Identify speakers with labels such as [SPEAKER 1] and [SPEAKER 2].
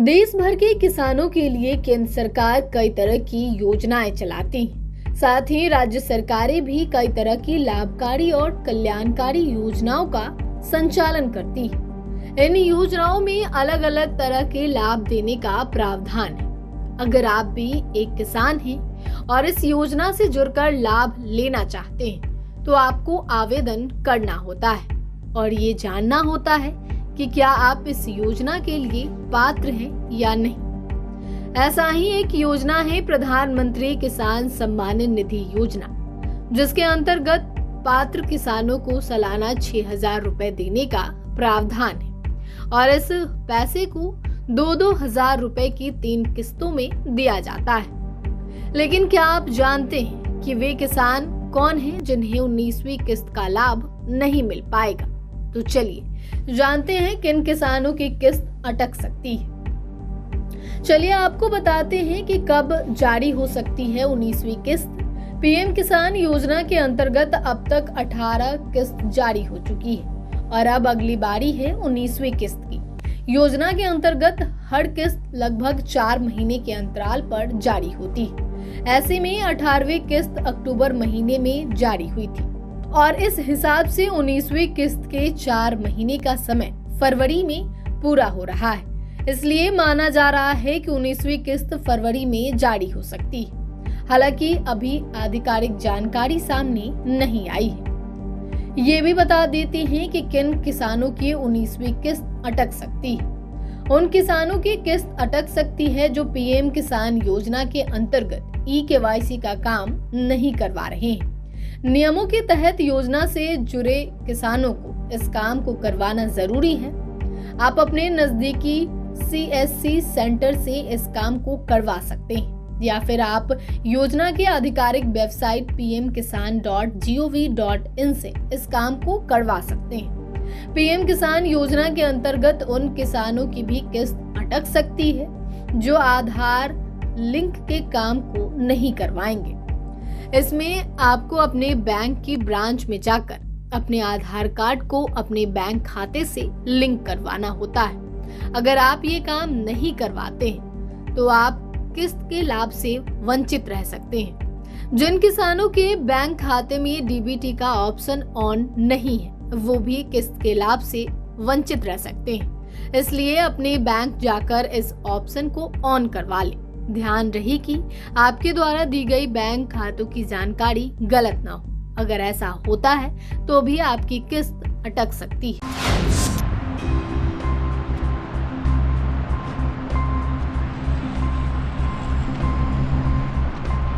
[SPEAKER 1] देश भर के किसानों के लिए केंद्र सरकार कई तरह की योजनाएं चलाती है। साथ ही राज्य सरकारें भी कई तरह की लाभकारी और कल्याणकारी योजनाओं का संचालन करती है। इन योजनाओं में अलग अलग तरह के लाभ देने का प्रावधान है। अगर आप भी एक किसान हैं और इस योजना से जुड़कर लाभ लेना चाहते हैं, तो आपको आवेदन करना होता है और ये जानना होता है कि क्या आप इस योजना के लिए पात्र हैं या नहीं। ऐसा ही एक योजना है प्रधानमंत्री किसान सम्मान निधि योजना, जिसके अंतर्गत पात्र किसानों को सालाना 6,000 रुपए देने का प्रावधान है और इस पैसे को 2-2 हजार रुपए की 3 किस्तों में दिया जाता है। लेकिन क्या आप जानते हैं कि वे किसान कौन हैं जिन्हें 19वीं किस्त का लाभ नहीं मिल पाएगा? तो चलिए जानते हैं किन किसानों की किस्त अटक सकती है। चलिए आपको बताते हैं कि कब जारी हो सकती है 19वीं किस्त। पीएम किसान योजना के अंतर्गत अब तक 18 किस्त जारी हो चुकी है और अब अगली बारी है 19वीं किस्त की। योजना के अंतर्गत हर किस्त लगभग 4 महीने के अंतराल पर जारी होती है। ऐसे में 18वीं किस्त अक्टूबर महीने में जारी हुई थी और इस हिसाब से 19वीं किस्त के 4 महीने का समय फरवरी में पूरा हो रहा है। इसलिए माना जा रहा है कि 19वीं किस्त फरवरी में जारी हो सकती है। हालांकि अभी आधिकारिक जानकारी सामने नहीं आई है। ये भी बता देते हैं कि किन किसानों की 19वीं किस्त अटक सकती है। उन किसानों की किस्त अटक सकती है जो पीएम किसान योजना के अंतर्गत ई-केवाईसी का काम नहीं करवा रहे हैं। नियमों के तहत योजना से जुड़े किसानों को इस काम को करवाना जरूरी है। आप अपने नजदीकी CSC सेंटर से इस काम को करवा सकते हैं या फिर आप योजना के आधिकारिक वेबसाइट pmkisan.gov.in से इस काम को करवा सकते हैं। पीएम किसान योजना के अंतर्गत उन किसानों की भी किस्त अटक सकती है जो आधार लिंक के काम को नहीं करवाएंगे। इसमें आपको अपने बैंक की ब्रांच में जाकर अपने आधार कार्ड को अपने बैंक खाते से लिंक करवाना होता है। अगर आप ये काम नहीं करवाते हैं तो आप किस्त के लाभ से वंचित रह सकते हैं। जिन किसानों के बैंक खाते में डीबीटी का ऑप्शन ऑन नहीं है, वो भी किस्त के लाभ से वंचित रह सकते हैं। इसलिए अपने बैंक जाकर इस ऑप्शन को ऑन करवा लें। ध्यान रहे कि आपके द्वारा दी गई बैंक खातों की जानकारी गलत ना हो। अगर ऐसा होता है तो भी आपकी किस्त अटक सकती है।